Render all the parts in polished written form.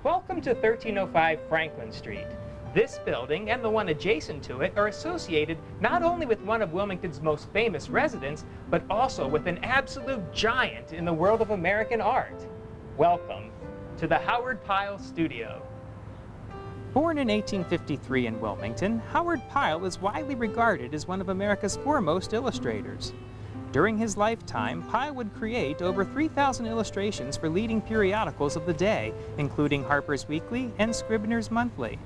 Welcome to 1305 Franklin Street. This building and the one adjacent to it are associated not only with one of Wilmington's most famous residents, but also with an absolute giant in the world of American art. Welcome to the Howard Pyle Studio. Born in 1853 in Wilmington, Howard Pyle is widely regarded as one of America's foremost illustrators. During his lifetime, Pyle would create over 3,000 illustrations for leading periodicals of the day, including Harper's Weekly and Scribner's Monthly.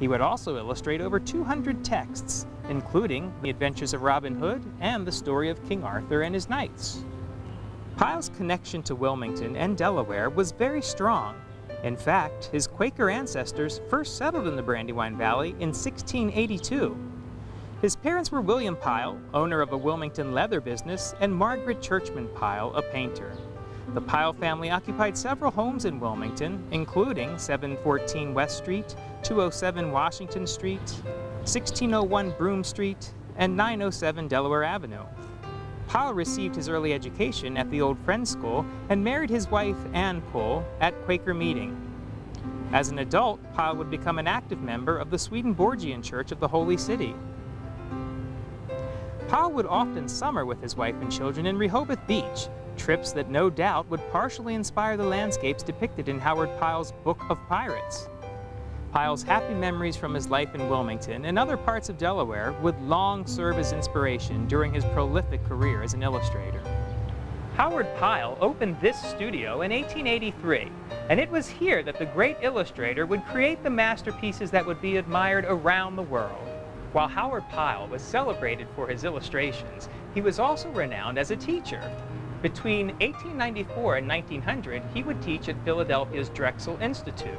He would also illustrate over 200 texts, including The Adventures of Robin Hood and the story of King Arthur and his knights. Pyle's connection to Wilmington and Delaware was very strong. In fact, his Quaker ancestors first settled in the Brandywine Valley in 1682. His parents were William Pyle, owner of a Wilmington leather business, and Margaret Churchman Pyle, a painter. The Pyle family occupied several homes in Wilmington, including 714 West Street, 207 Washington Street, 1601 Broome Street, and 907 Delaware Avenue. Pyle received his early education at the Old Friends School and married his wife, Anne Poole, at Quaker Meeting. As an adult, Pyle would become an active member of the Swedenborgian Church of the Holy City. Pyle would often summer with his wife and children in Rehoboth Beach, trips that no doubt would partially inspire the landscapes depicted in Howard Pyle's Book of Pirates. Pyle's happy memories from his life in Wilmington and other parts of Delaware would long serve as inspiration during his prolific career as an illustrator. Howard Pyle opened this studio in 1883, and it was here that the great illustrator would create the masterpieces that would be admired around the world. While Howard Pyle was celebrated for his illustrations, he was also renowned as a teacher. Between 1894 and 1900, he would teach at Philadelphia's Drexel Institute.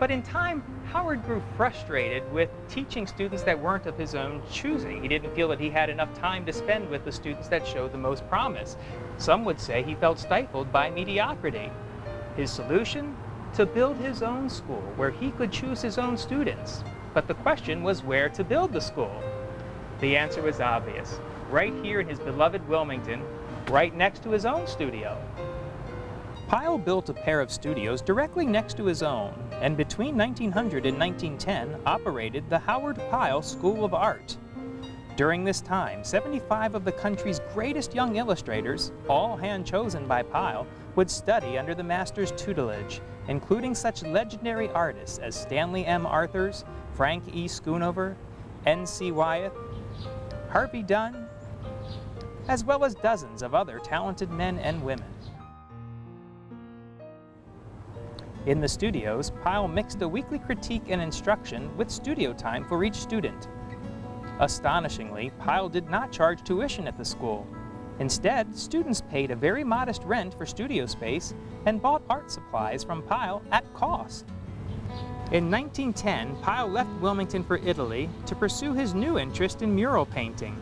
But in time, Howard grew frustrated with teaching students that weren't of his own choosing. He didn't feel that he had enough time to spend with the students that showed the most promise. Some would say he felt stifled by mediocrity. His solution? To build his own school where he could choose his own students. But the question was where to build the school. The answer was obvious. Right here in his beloved Wilmington, right next to his own studio. Pyle built a pair of studios directly next to his own, and between 1900 and 1910 operated the Howard Pyle School of Art. During this time, 75 of the country's greatest young illustrators, all hand-chosen by Pyle, would study under the master's tutelage, including such legendary artists as Stanley M. Arthurs, Frank E. Schoonover, N.C. Wyeth, Harvey Dunn, as well as dozens of other talented men and women. In the studios, Pyle mixed a weekly critique and instruction with studio time for each student. Astonishingly, Pyle did not charge tuition at the school. Instead, students paid a very modest rent for studio space and bought art supplies from Pyle at cost. In 1910, Pyle left Wilmington for Italy to pursue his new interest in mural painting.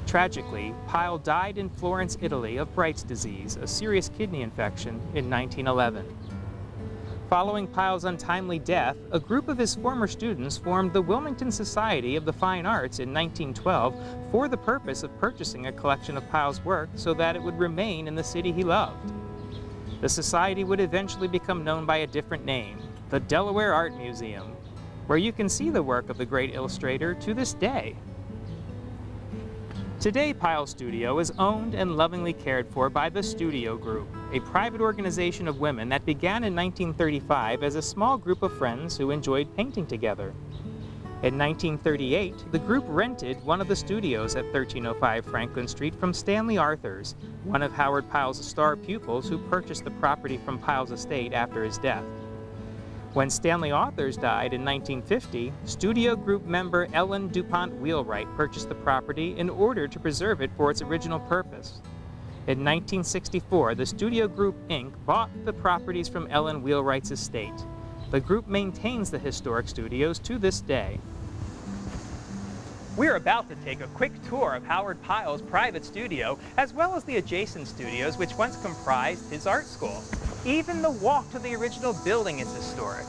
Tragically, Pyle died in Florence, Italy of Bright's disease, a serious kidney infection, in 1911. Following Pyle's untimely death, a group of his former students formed the Wilmington Society of the Fine Arts in 1912 for the purpose of purchasing a collection of Pyle's work so that it would remain in the city he loved. The society would eventually become known by a different name, the Delaware Art Museum, where you can see the work of the great illustrator to this day. Today, Pyle Studio is owned and lovingly cared for by the Studio Group, a private organization of women that began in 1935 as a small group of friends who enjoyed painting together. In 1938, the group rented one of the studios at 1305 Franklin Street from Stanley Arthurs, one of Howard Pyle's star pupils who purchased the property from Pyle's estate after his death. When Stanley Arthurs died in 1950, Studio Group member Ellen DuPont Wheelwright purchased the property in order to preserve it for its original purpose. In 1964, the Studio Group, Inc. bought the properties from Ellen Wheelwright's estate. The group maintains the historic studios to this day. We're about to take a quick tour of Howard Pyle's private studio, as well as the adjacent studios which once comprised his art school. Even the walk to the original building is historic.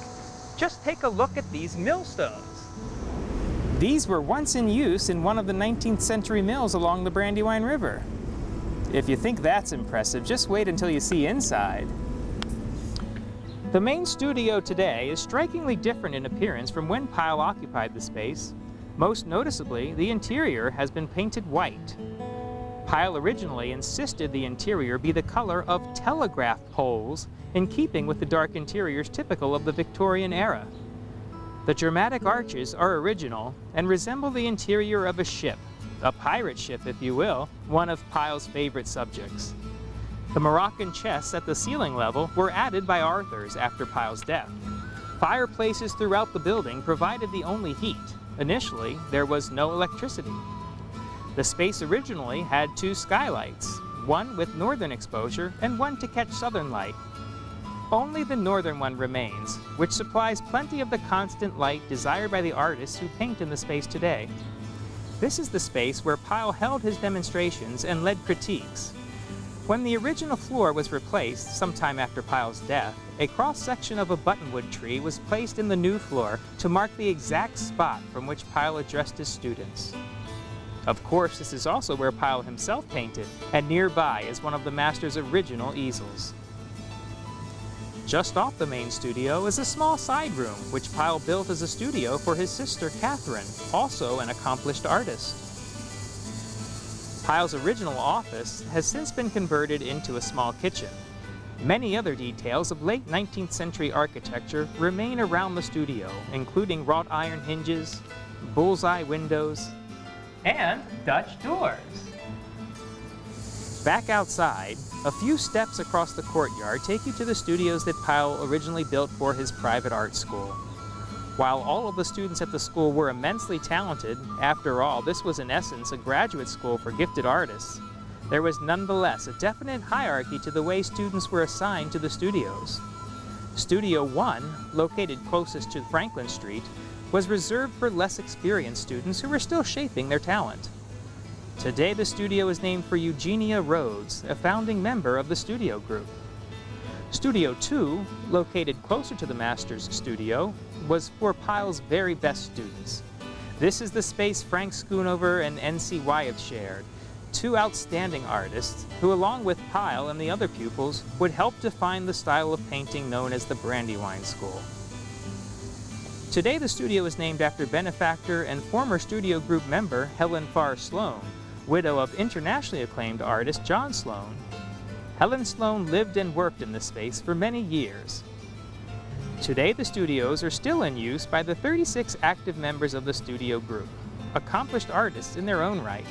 Just take a look at these millstones. These were once in use in one of the 19th century mills along the Brandywine River. If you think that's impressive, just wait until you see inside. The main studio today is strikingly different in appearance from when Pyle occupied the space. Most noticeably, the interior has been painted white. Pyle originally insisted the interior be the color of telegraph poles, in keeping with the dark interiors typical of the Victorian era. The dramatic arches are original and resemble the interior of a ship, a pirate ship if you will, one of Pyle's favorite subjects. The Moroccan chests at the ceiling level were added by Arthurs after Pyle's death. Fireplaces throughout the building provided the only heat. Initially, there was no electricity. The space originally had 2 skylights, one with northern exposure and one to catch southern light. Only the northern one remains, which supplies plenty of the constant light desired by the artists who paint in the space today. This is the space where Pyle held his demonstrations and led critiques. When the original floor was replaced sometime after Pyle's death, a cross-section of a buttonwood tree was placed in the new floor to mark the exact spot from which Pyle addressed his students. Of course, this is also where Pyle himself painted, and nearby is one of the master's original easels. Just off the main studio is a small side room, which Pyle built as a studio for his sister Catherine, also an accomplished artist. Pyle's original office has since been converted into a small kitchen. Many other details of late 19th century architecture remain around the studio, including wrought iron hinges, bullseye windows, and Dutch doors. Back outside, a few steps across the courtyard take you to the studios that Pyle originally built for his private art school. While all of the students at the school were immensely talented, after all, this was in essence a graduate school for gifted artists, there was nonetheless a definite hierarchy to the way students were assigned to the studios. Studio 1, located closest to Franklin Street, was reserved for less experienced students who were still shaping their talent. Today the studio is named for Eugenia Rhodes, a founding member of the studio group. Studio 2, located closer to the master's studio, was for Pyle's very best students. This is the space Frank Schoonover and N.C. Wyeth shared, 2 outstanding artists who, along with Pyle and the other pupils, would help define the style of painting known as the Brandywine School. Today the studio is named after benefactor and former studio group member Helen Farr Sloan, widow of internationally acclaimed artist John Sloan. Helen Sloan lived and worked in this space for many years. Today the studios are still in use by the 36 active members of the studio group, accomplished artists in their own right.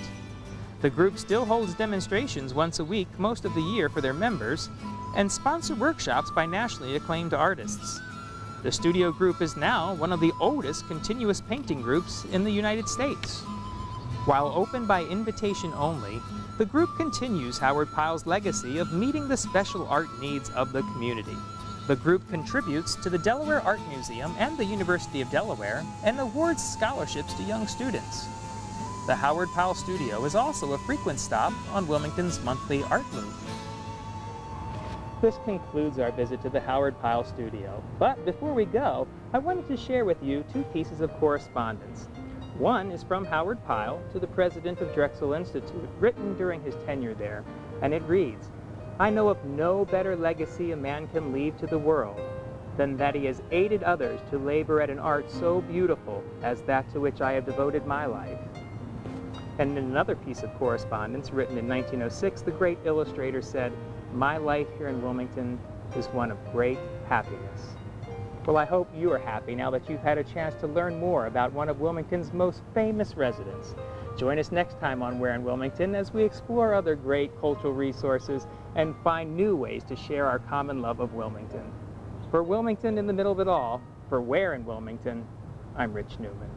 The group still holds demonstrations once a week most of the year for their members, and sponsor workshops by nationally acclaimed artists. The studio group is now one of the oldest continuous painting groups in the United States. While open by invitation only, the group continues Howard Pyle's legacy of meeting the special art needs of the community. The group contributes to the Delaware Art Museum and the University of Delaware and awards scholarships to young students. The Howard Pyle Studio is also a frequent stop on Wilmington's monthly art loop. This concludes our visit to the Howard Pyle Studio. But before we go, I wanted to share with you 2 pieces of correspondence. One is from Howard Pyle to the president of Drexel Institute, written during his tenure there, and it reads, "I know of no better legacy a man can leave to the world than that he has aided others to labor at an art so beautiful as that to which I have devoted my life." And in another piece of correspondence written in 1906, the great illustrator said, "My life here in Wilmington is one of great happiness." Well, I hope you are happy now that you've had a chance to learn more about one of Wilmington's most famous residents. Join us next time on Where in Wilmington as we explore other great cultural resources and find new ways to share our common love of Wilmington. For Wilmington in the middle of it all, for Where in Wilmington, I'm Rich Newman.